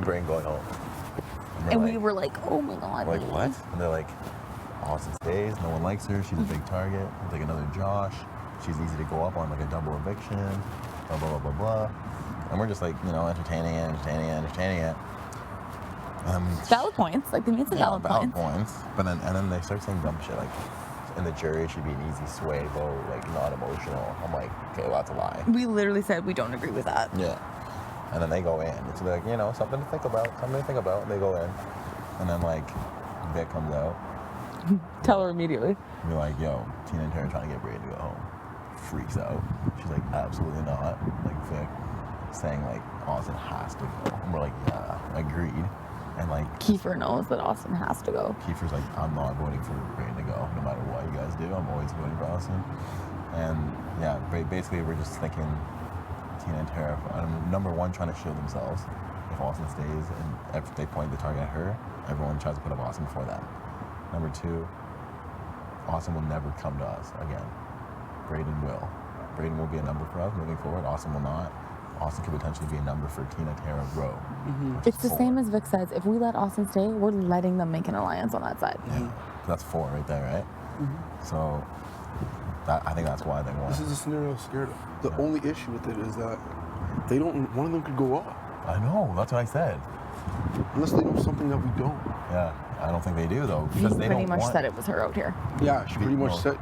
brain going home. And we were like, oh my God. Like, what? And they're like, Austin stays, no one likes her, she's a big target. It's like another Josh. She's easy to go up on, like a double eviction, blah, blah, blah, blah, blah. And we're just like, entertaining it. Valid points. Like, they made some valid points. But then they start saying dumb shit, like, in the jury, it should be an easy sway vote, like, not emotional. I'm like, okay, well, that's a lie. We literally said we don't agree with that. Yeah. And then they go in. It's like, something to think about. And they go in. And then, like, Vic comes out. Tell her immediately. We're like, yo, Tina and Tara trying to get Brady to go home. Freaks out. She's like, absolutely not. Like, Vic saying, like, Austin has to go. And we're like, yeah, agreed. And, like, Kiefer knows that Austin has to go. Kiefer's like, I'm not voting for Brady to go. No matter what you guys do, I'm always voting for Austin. And, yeah, basically, we're just thinking Tina and Tara, number one, trying to shield themselves. If Austin stays and if they point the target at her, everyone tries to put up Austin before them. Number two, Austin will never come to us again. Braden will. Braden will be a number for us moving forward. Austin will not. Austin could potentially be a number for Tina, Tara, Rowe. Mm-hmm. It's the same as Vic says. If we let Austin stay, we're letting them make an alliance on that side. Yeah. That's 4 right there, right? Mm-hmm. So I think that's why they won. This is a scenario I'm scared of. The only issue with it is that they don't. One of them could go up. I know. That's what I said. Unless they know something that we don't. Yeah, I don't think they do though. Because they pretty much said it was her out here. Yeah, she pretty much said.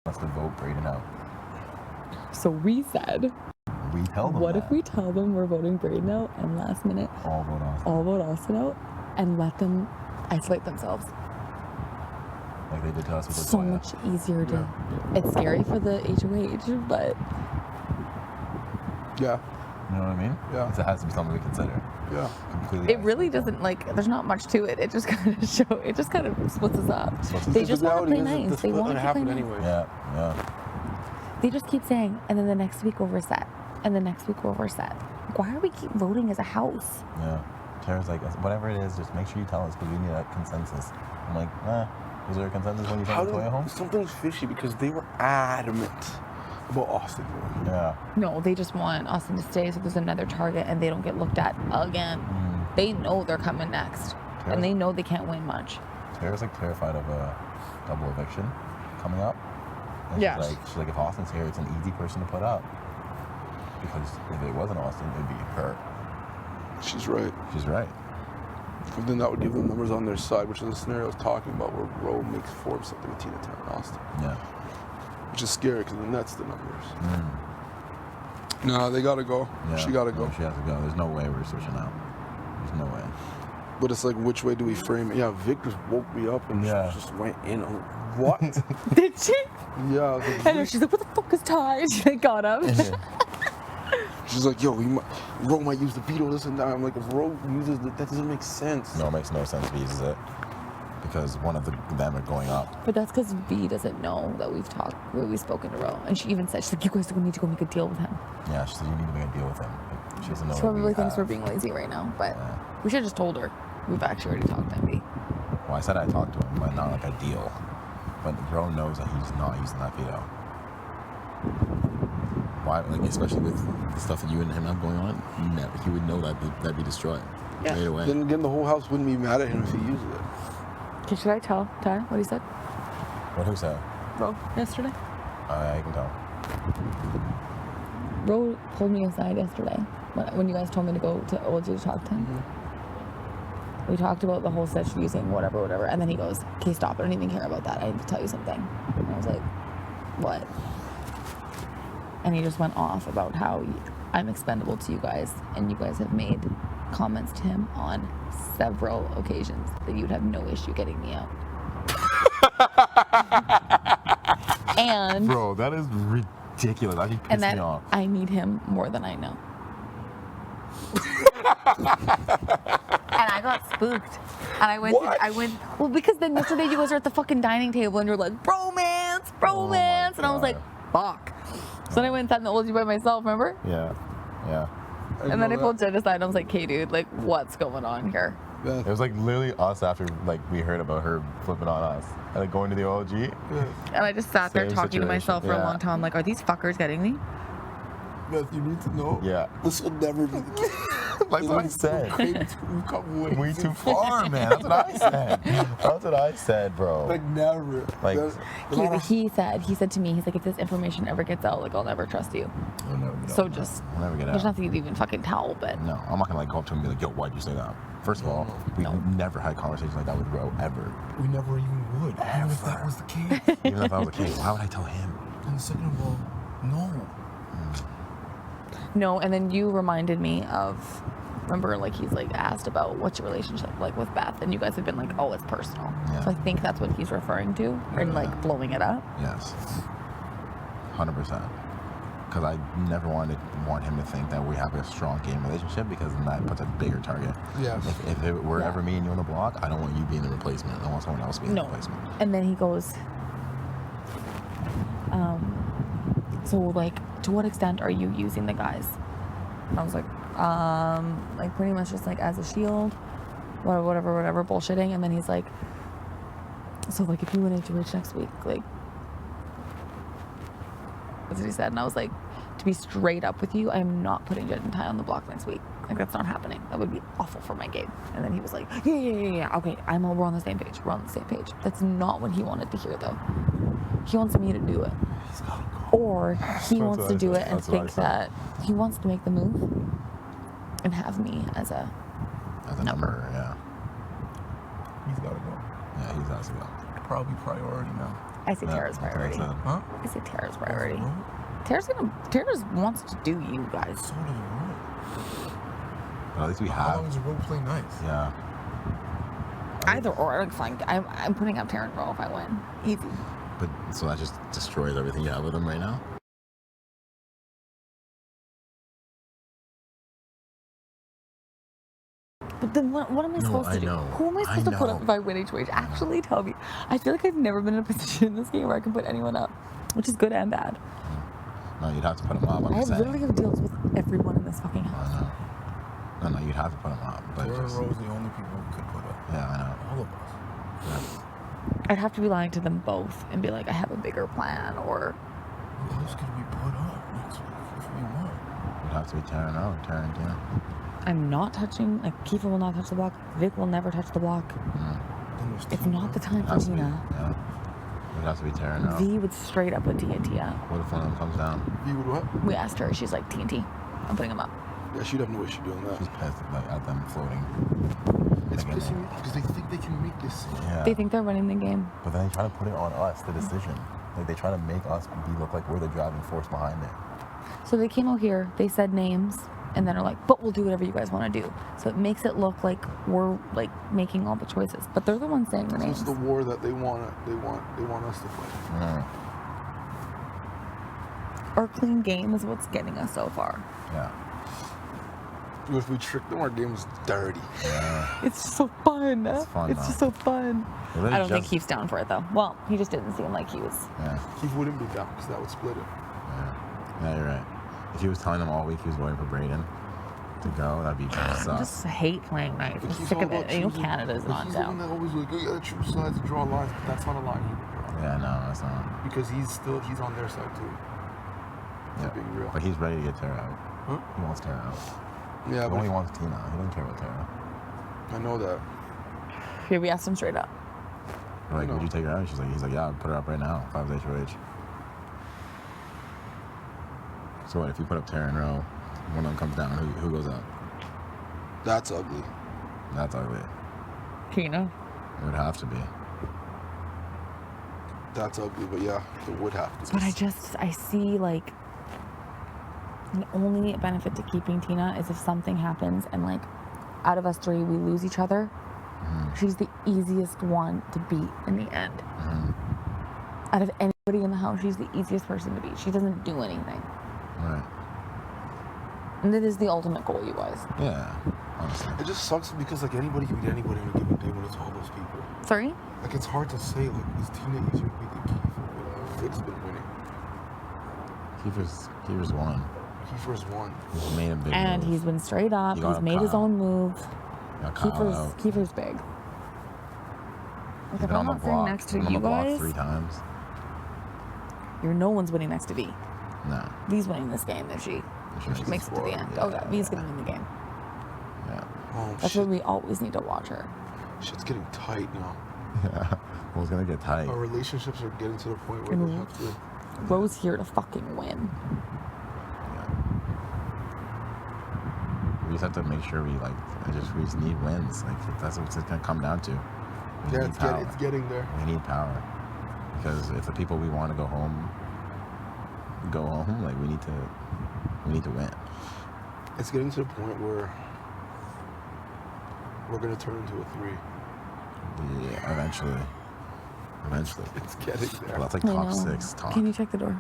Us to vote Braden out. So we said, we tell them what that. if we tell them we're voting Braden out and last minute all vote Austin out and let them isolate themselves? Like they did to us with so much easier to. Yeah. It's scary for the HOH, but. Yeah. You know what I mean? Yeah. It has to be something we consider. Yeah. Completely. It really doesn't there's not much to it. It just kind of splits us up. They just want to play nice. They want to play nice. Anyway. Yeah. They just keep saying, and then the next week we'll reset, and the next week we'll reset. Why are we keep voting as a house? Yeah. Tara's like, whatever it is, just make sure you tell us because we need that consensus. I'm like, is there a consensus when you take Toya home? Something's fishy because they were adamant about Austin. Yeah. No, they just want Austin to stay so there's another target and they don't get looked at again. They know they're coming next. And they know they can't win much. Tara's like terrified of a double eviction coming up. And she's like, if Austin's here, it's an easy person to put up. Because if it wasn't Austin, it'd be her. She's right. She's right. And then that would give them numbers on their side, which is the scenario I was talking about where Rowe makes 4 something with Tina, Tara, and Austin. Yeah. Which is scary because then that's the numbers. No, they gotta go. Yeah. She gotta go. She has to go. There's no way we're switching out. There's no way. But it's like, which way do we frame it? Yeah, Vic just woke me up and she just went in. I'm like, what? Did she? Yeah. I was like, I know. She's like, what the fuck is Ty? She got up. She's like, yo, Rowe might use the veto, this and that. I'm like, if Rowe uses it, that doesn't make sense. No, it makes no sense if he uses it. Because one of them are going up. But that's because V doesn't know that we've spoken to Rowe. And she even said, she's like, you guys need to go make a deal with him. Yeah, she said, you need to make a deal with him. She doesn't know. She probably thinks we're being lazy right now, but we should have just told her. We've actually already talked to V. Well, I said I talked to him, but not like a deal. But Rowe knows that he's not using that veto. Why? Like, especially with the stuff that you and him have going on, he would know that'd be destroyed right away. Then again, the whole house wouldn't be mad at him if he used it. Okay, should I tell Ty what he said? Who said? Rowe, yesterday. I can tell. Rowe pulled me aside yesterday when you guys told me to go to OLG to talk to him. Mm-hmm. We talked about the whole session using whatever, and then he goes, okay, stop, I don't even care about that. I need to tell you something. And I was like, what? And he just went off about how I'm expendable to you guys, and you guys have made comments to him on several occasions that you'd have no issue getting me out. And bro, that is ridiculous. That pissed me off. I need him more than I know. And I got spooked. And I went, well, because then yesterday you guys were at the fucking dining table and you're like, bromance. And I was like, fuck. So then I went and sat in the oldie by myself, remember? Yeah. And then I pulled Jen aside and I was like, hey, dude, like, what's going on here? Beth. It was like literally us after like we heard about her flipping on us and like going to the OLG. And I just sat there Same talking to myself for a situation, long time. Like, are these fuckers getting me? Beth, you need to know. Yeah. This will never be the case. Like what I said. We've come Way too far, man. That's what I said. That's what I said, bro. Like never. Like- He said to me, he's like, if this information ever gets out, like, I'll never trust you. We'll never get So out, just, we'll never get there's out. nothing to even fucking tell, but. No, I'm not gonna like go up to him and be like, yo, why'd you say that? First of all, we've never had conversations like that with Ro ever. We never even would. Even if that was the case. Even if I was a kid, why would I tell him? And second of all, no. No, and then you reminded me of, remember, like, he's like asked about what's your relationship like with Beth, and you guys have been like, oh, it's personal. Yeah. So I think that's what he's referring to, and like blowing it up. Yes. 100%. Because I never want him to think that we have a strong game relationship, because then that puts a bigger target. Yes. If it were ever me and you on the block, I don't want you being the replacement. I want someone else being the replacement. And then he goes, so like, to what extent are you using the guys? And I was like pretty much just like as a shield, whatever, bullshitting. And then he's like, so like if you win HOH next week, like, that's what he said. And I was like, to be straight up with you, I am not putting Jen and Ty on the block next week. Like, that's not happening. That would be awful for my game. And then he was like, yeah. Okay, we're on the same page. That's not what he wanted to hear, though. He wants me to do it. He's gotta go. Or he wants to do it and That's what I think said. that he wants to make the move and have me as a number, yeah. He's gotta go. Yeah, he's has to go. Probably priority now. I say Tara's That's what I priority. said. Huh? I say Tara's priority. Road? Tara's wants to do you guys. So does Road. But at least we How long have. does Road play nice? Yeah. Either or, like, fine. I'm putting up Tara and Ro if I win. Easy. But so that just destroys everything you have with him right now? But then what am I supposed to do? know. Who am I supposed to put up if I win HOH? Actually, tell me. I feel like I've never been in a position in this game where I can put anyone up, which is good and bad. No, you'd have to put him up. I literally have deals with everyone in this fucking house. I know. No, you'd have to put him up. But Tara and just, Ro's the only people who could put up. yeah, I know. All of us. Yeah. I'd have to be lying to them both and be like, I have a bigger plan, or Who else could we put up next week if we won? It'd have to be Tara and Tina. I'm not touching, like, Kiefer will not touch the block, Vic will never touch the block. Then there's It's two not the time It for has to be. Tina. Yeah. It'd have to be Tara and V would straight up put TNT up. What if one of them comes down? You would what? We asked her, she's like, TNT. I'm putting him up. Yeah, she'd have no issue doing that. She's pissed at them floating. It's Like, pissing me because they think they can make this. Yeah. They think they're running the game. But then they try to put it on us, the decision. Like they try to make us look like we're the driving force behind it. So they came out here, they said names, and then are like, but we'll do whatever you guys want to do. So it makes it look like we're like making all the choices. But they're the ones saying the So names. it's the war that they want us to fight. Our clean game is what's getting us so far. Yeah. Because if we trick them, our game is dirty. Yeah. It's just so fun. It's fun, It's though. just so fun. It really I don't think just- Keith's down for it though. Well, he just didn't seem like he was. Yeah. He wouldn't be down because that would split it. Yeah, you're right. If he was telling them all week he was voting for Braden to go, that'd be I suck. just hate playing nice. I'm But he's sick all of about it. You know, choosing- Canada's but not he's the one down. that always like, you gotta choose sides and draw lines, but that's not a line he would draw. Yeah, no, that's not. Because he's on their side too. Yeah. Being real. But he's ready to get Tara out. Huh? He wants Tara out. Yeah, He but only wants Tina. He doesn't care about Tara. I know that. Here, we asked him straight up. We're like, know. would you take her out? He's like, yeah, I'd put her up right now if I was HOH. So what, if you put up Tara and Rowe, one of them comes down, who goes up? That's ugly. That's ugly. Tina. It would have to be. That's ugly, but yeah, it would have to. But I see like the only benefit to keeping Tina is if something happens and like out of us three we lose each other. She's the easiest one to beat in the end. Out of anybody in the house, she's the easiest person to beat. She doesn't do anything. Right. And it is the ultimate goal, you guys. Yeah, honestly. It just sucks because like anybody can beat anybody on a given day when it's all those people. Sorry? Like it's hard to say like is Tina easier to beat than Kiefer? Vic's been winning. Kiefer's won. Kiefer's won. He's made a big And move. he's been straight up. He got He's made his Kyle. own move. Got Kyle out. Kiefer's big. Like He's if been I'm on the not sitting block. next to Been on you the block guys, 3 times. no one's winning next to V. No. V's winning this game if she makes it to the end. Oh yeah, V's gonna win the game. Yeah. Oh That's shit. why we always need to watch her. Shit's getting tight now. Yeah. Well, it's gonna get tight. Our relationships are getting to the point where we have to. Ro's here to fucking win. Yeah. We just have to make sure we just need wins. Like that's what it's gonna come down to. We need power. It's getting there. We need power. Because if the people we want to go home, like we need to win. It's getting to the point where we're gonna turn into a 3. Yeah, eventually. It's getting there. Well, that's like I top know. 6 talk. Can you check the door?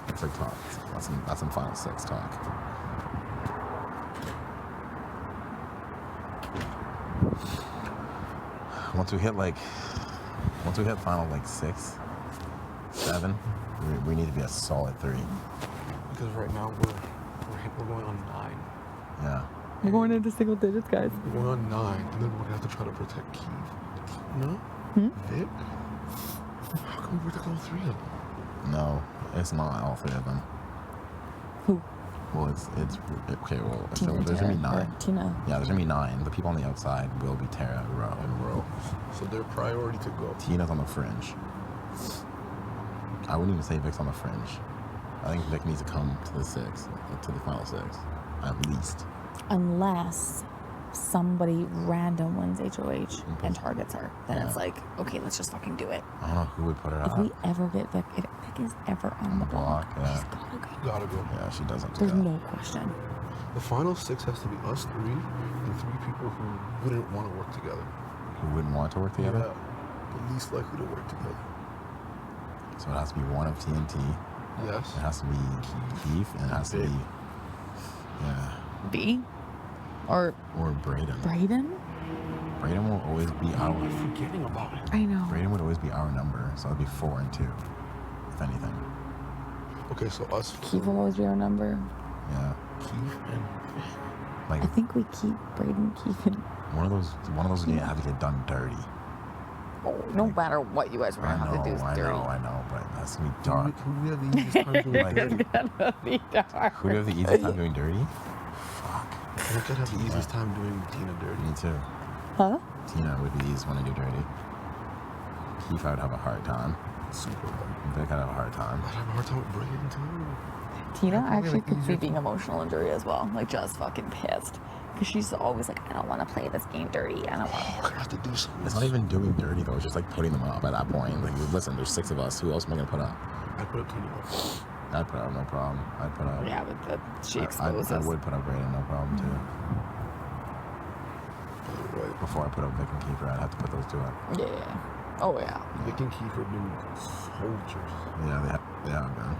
It's like talk. That's some final 6 talk. Once we hit final like 6, 7, we need to be a solid 3. Because right now we're going on 9. Yeah. We're going into single digits, guys. We're going on 9, and then we're gonna have to try to protect Keith. No? Vic? How come we protect all 3 of them? No, it's not all 3 of them. Who? Well, it's okay. Well, so Tina, there's gonna be Tara, 9. or Tina. Yeah, there's gonna be 9. The people on the outside will be Tara, Ro. And Ro. So they're priority to go. Tina's on the fringe. I wouldn't even say Vic's on the fringe. I think Vic needs to come to the 6, to the final 6, at least. Unless somebody random wins HOH and targets her. Then it's like, okay, let's just fucking do it. I don't know who would put her If up. we ever get Vic, if Vic is ever on the block, yeah. she's gotta go. Gotta go. Yeah, she doesn't. There's no question. The final 6 has to be us 3 and 3 people who wouldn't want to work together. Who wouldn't want to work together? Yeah. The least likely to work together. So it has to be one of TNT. Yes. It has to be Keith, and it has to be B? Or Brayden. Brayden? Brayden will always be our. I'm forgetting about it. I know. Brayden would always be our number, so it'd be 4 and 2, if anything. Okay, so us 4. Keith will always be our number. Yeah. Keith and Like I think we keep Brayden, Keith, and one of those games have to get done dirty. no matter what you guys are I gonna have to do is dirty. know, but that's gonna be dark. who do we have the easiest time doing Like, dirty? Be dark. Who do you have the easiest time doing dirty? I could have the easiest time doing Tina dirty. Me too. Huh? Tina would be the easiest one to do dirty. Keith, I would have a hard time. Super hard. Vic, I'd have a hard time. I'd have a hard time with Brayden too. Tina Probably, actually like, could see easier being emotional and dirty as well. Like just fucking pissed. Because she's always like, I don't want to play this game dirty. I don't want Oh, we're gonna have to do something. It's not even doing dirty though. It's just like putting them up at that point. Like, listen, there's 6 of us. Who else am I gonna put up? I'd put up Tina. I'd put up, no problem. I'd put up. Yeah, but she I exposes. would put up Brayden, no problem too. Right. Before I put up Vic and Kiefer, I'd have to put those 2 up. Yeah. Oh yeah. Vic and Keith have been soldiers. Yeah, they have been.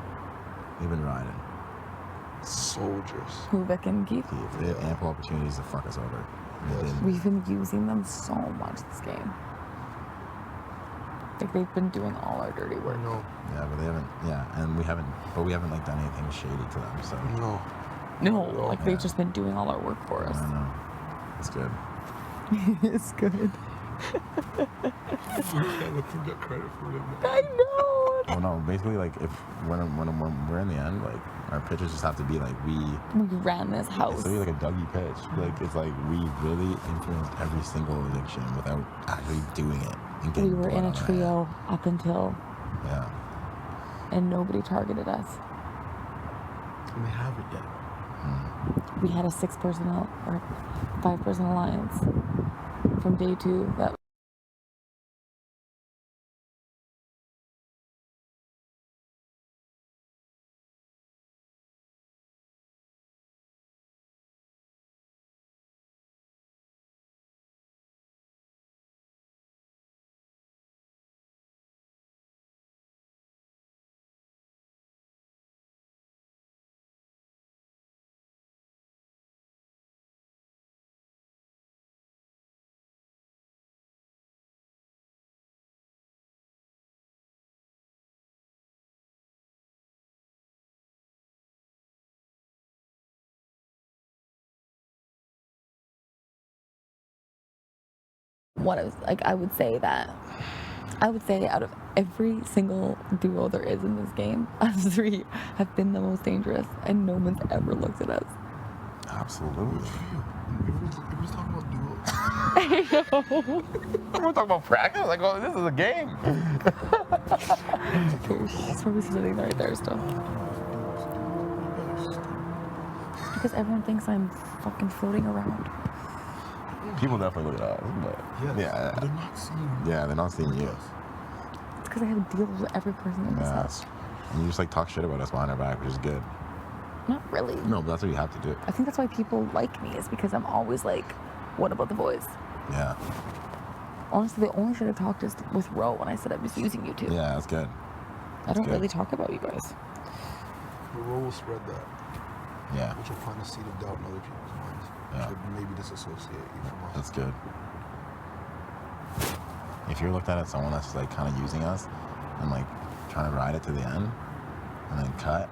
They've been riding. Soldiers. Who, Vic and Keith? They had ample opportunities to fuck us over. And they didn't. We've been using them so much this game. Like they've been doing all our dirty work. No. Yeah, but they haven't. Yeah, and we haven't like done anything shady to them. So No. No, Oh, like yeah. they've just been doing all our work for I us. don't know. It's good. It's good. We can't let them get credit for it. I know. Well, no, basically, like if when we're in the end, like our pitches just have to be like we. We ran this It's house. really like a Dougie pitch. Like it's like we really influenced every single eviction without actually doing it. And We getting were blood in a on our trio up until, hand. and nobody targeted us. And they haven't yet. We had a 6-person or 5-person alliance from day 2 that what I was like, I would say out of every single duo there is in this game, us three have been the most dangerous, and no one's ever looked at us. Absolutely. Everyone's talking about duos. I know. We're talking about practice. Like, oh, this is a game. She's probably sitting right there still. Because everyone thinks I'm fucking floating around. People definitely look at us, but Yes, but they're not seeing you. yeah, they're not seeing you. It's because I have deals with every person in this house. And you just like talk shit about us behind our back, which is good. Not really. No, but that's what you have to do. I think that's why people like me, is because I'm always like, what about the boys? Yeah. Honestly, the only shit I talked is with Ro when I said I was using you two. Yeah, that's good. I don't good. really talk about you guys. The role will spread that, Yeah, which will plant a seed of doubt in other people's minds. Yeah. Which would maybe disassociate you from us. that's good. If you're looked at as someone that's like kind of using us and like trying to ride it to the end and then cut,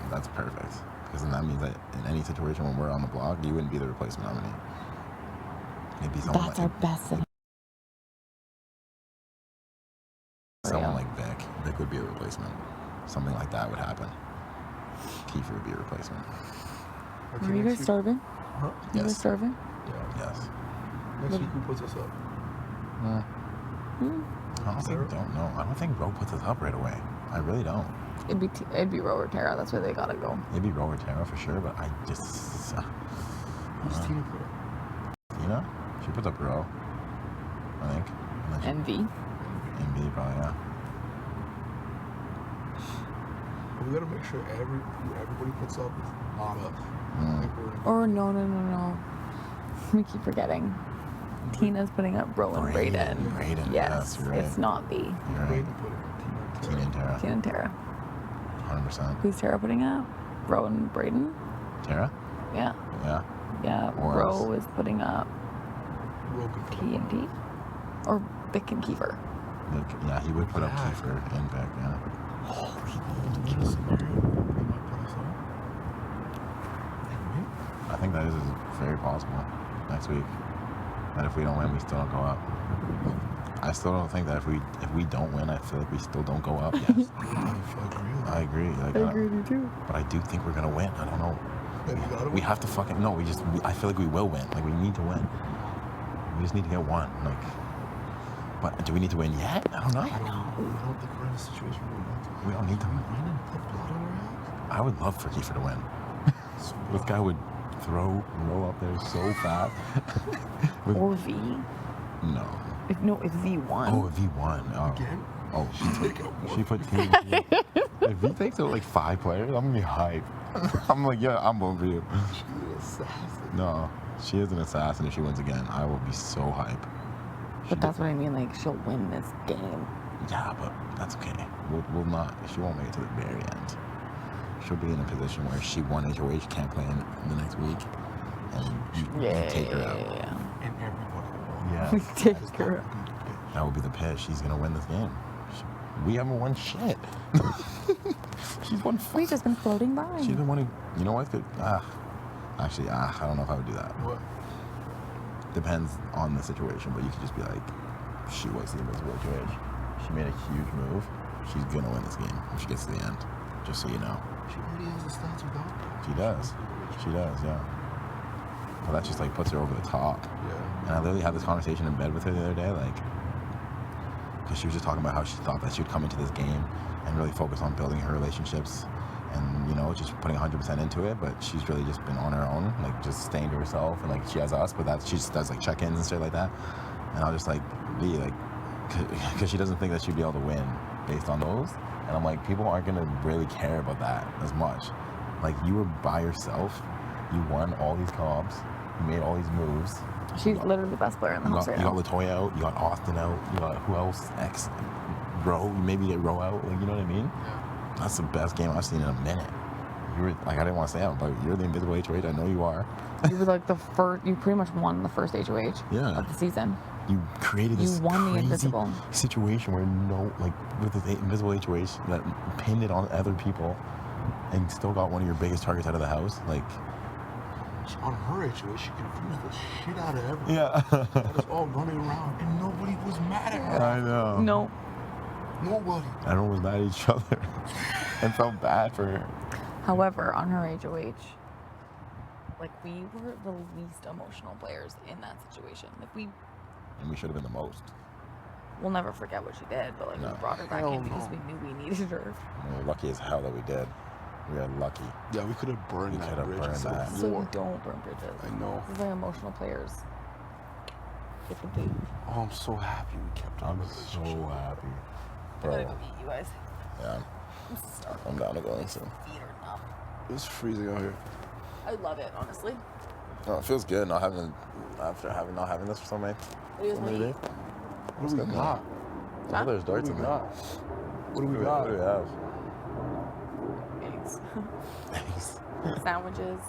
that's perfect. Because then that means that in any situation when we're on the block, you wouldn't be the replacement nominee. It'd be someone That's like our best thing. someone like Vic. Vic would be a replacement. Something like that would happen. Kiefer would be a replacement. Okay, Are you guys next week- starving? Huh? You guys Yes. starving? Yeah. Yes. Next week, who puts us up? I don't think Ro puts us up right away. I really don't. It'd be Ro or Tara. That's where they gotta go. It'd be Ro or Tara for sure, but I just Who's Tina put up? Tina, she puts up Ro, I think. And then Envy. MB probably, yeah. But we gotta make sure who everybody puts up is not us. Like we're- Or no. We keep forgetting. Tina's putting up Ro and Brayden. Brayden, Yes, you're right. it's not V. You're right. Brayden put it up. Tina and Tara, Tina and Tara. 100%. Who's Tara putting up? Ro and Brayden? Tara? Yeah. Yeah. Yeah. Or Ro else. is putting up Rogan put T up. and T. Or Vic and Kiefer. Vic, yeah, he would put up Yeah. Kiefer and Vic, yeah. In a scenario, he might put us up. And win. I think that is very possible next week. That if we don't win, we still don't go up. I still don't think that if we don't win, I feel like we still don't go up. Yes. I agree with I agree. Like, I agree with you too. but I do think we're gonna win. I don't know. that. You gotta We win. have to fucking no. I feel like we will win. Like we need to win. We just need to get one. Like, but do we need to win yet? I don't know. I don't think we're in a situation where we need to. We don't need to win. Win and put blood on our hands. I would love for Kiefer to win. So This guy would roll up there so fast. With, Or V. no. If V1. Oh, if he won. Oh, Again? oh, Take out more. she put team. If he takes out like 5 players, I'm gonna be hyped. I'm like, yeah, I'm voting for you. She's an assassin. No, she is an assassin. If she wins again, I will be so hyped. But that's what I mean, like, she'll win this game. Yeah, but that's okay. We'll not. She won't make it to the very end. She'll be in a position where she won HOH, can't play in the next week, and you take her out. And everybody will. Yeah, We take That is her not out. gonna be the pitch. that will be the pitch. She's gonna win this game. We haven't won shit. She's won. We've just been floating by. She's been winning. You know what? Actually, I don't know if I would do that. What? Depends on the situation, but you could just be like, she was the invincible HOH. She made a huge move. She's gonna win this game if she gets to the end. Just so you know. She already has the stats without that. She does. She does, yeah. But that just like puts her over the top. Yeah. And I literally had this conversation in bed with her the other day, like, because she was just talking about how she thought that she would come into this game and really focus on building her relationships and, you know, just putting 100% into it. But she's really just been on her own, like just staying to herself, and like she has us, but that she just does like check-ins and shit like that. And I'll just like be like, because she doesn't think that she'd be able to win based on those. And I'm like, people aren't gonna really care about that as much. Like, you were by yourself, you won all these comps, you made all these moves. She's literally the best player in the You house got, right you now. got Latoya out, you got Austin out, you got who else? Row, you maybe get Row out, like, you know what I mean? That's the best game I've seen in a minute. You were, like, I didn't want to say it, but you're the invisible HOH, I know you are. You were like you pretty much won the first HOH Yeah. of the season. You created You this won the crazy invisible. situation where with the invisible HOH that pinned it on other people and still got one of your biggest targets out of the house. Like, on her HOH, she confused the shit out of everyone. Yeah. Had us all running around, and nobody was mad at her. I know. No. Nobody. Everyone was mad at each other and felt bad for her. However, on her HOH, like, we were the least emotional players in that situation. Like, And we should have been the most. we'll never forget what she did, but, like, No. we brought her back Hell in because no. we knew we needed her. We were lucky as hell that we did. We are lucky. Yeah, we could have burned We that could have bridge. burned instead that. of So war. we don't burn bridges. I know. We're very emotional players. Get the boot. Oh, I'm so happy we kept on I'm the so relationship. happy. I gotta Bro. go eat, you guys. Yeah. I'm starving. I'm down to go in soon. Feet are numb. It's freezing out here. I love it, honestly. Oh, it feels good not having this for so many days. What do we got? Oh, there's What darts do in we there. got? What do we What got? do we have? Eggs. Thanks. Sandwiches.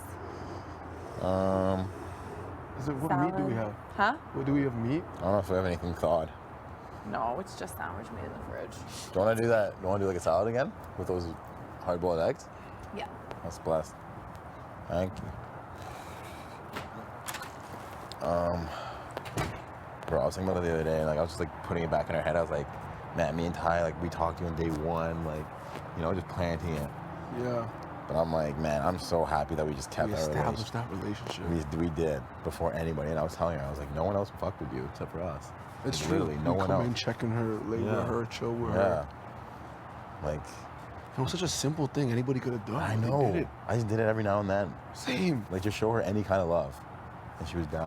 Is it, what meat do we have? Huh? What do we have meat? I don't know if we have anything thawed. No, it's just sandwich made in the fridge. Do you want to do that? Do you want to do like a salad again with those hard-boiled eggs? Yeah. That's blessed. Thank you. Bro, I was thinking about it the other day, and like I was just like putting it back in our head. I was like, man, me and Ty, like we talked to you on day one, like, you know, just planting it. Yeah. But I'm like, man, I'm so happy that we just kept We our established relationship. that relationship. We did before anybody, and I was telling her, I was like, no one else fucked with you except for us. It's Like, true. literally, no we one come else. in, checking her, lay with Yeah. her, chill with Yeah. her. Like, It was such a simple thing anybody could have done. I They know. did it. I just did it every now and then. Same. Like, just show her any kind of love, and she was down.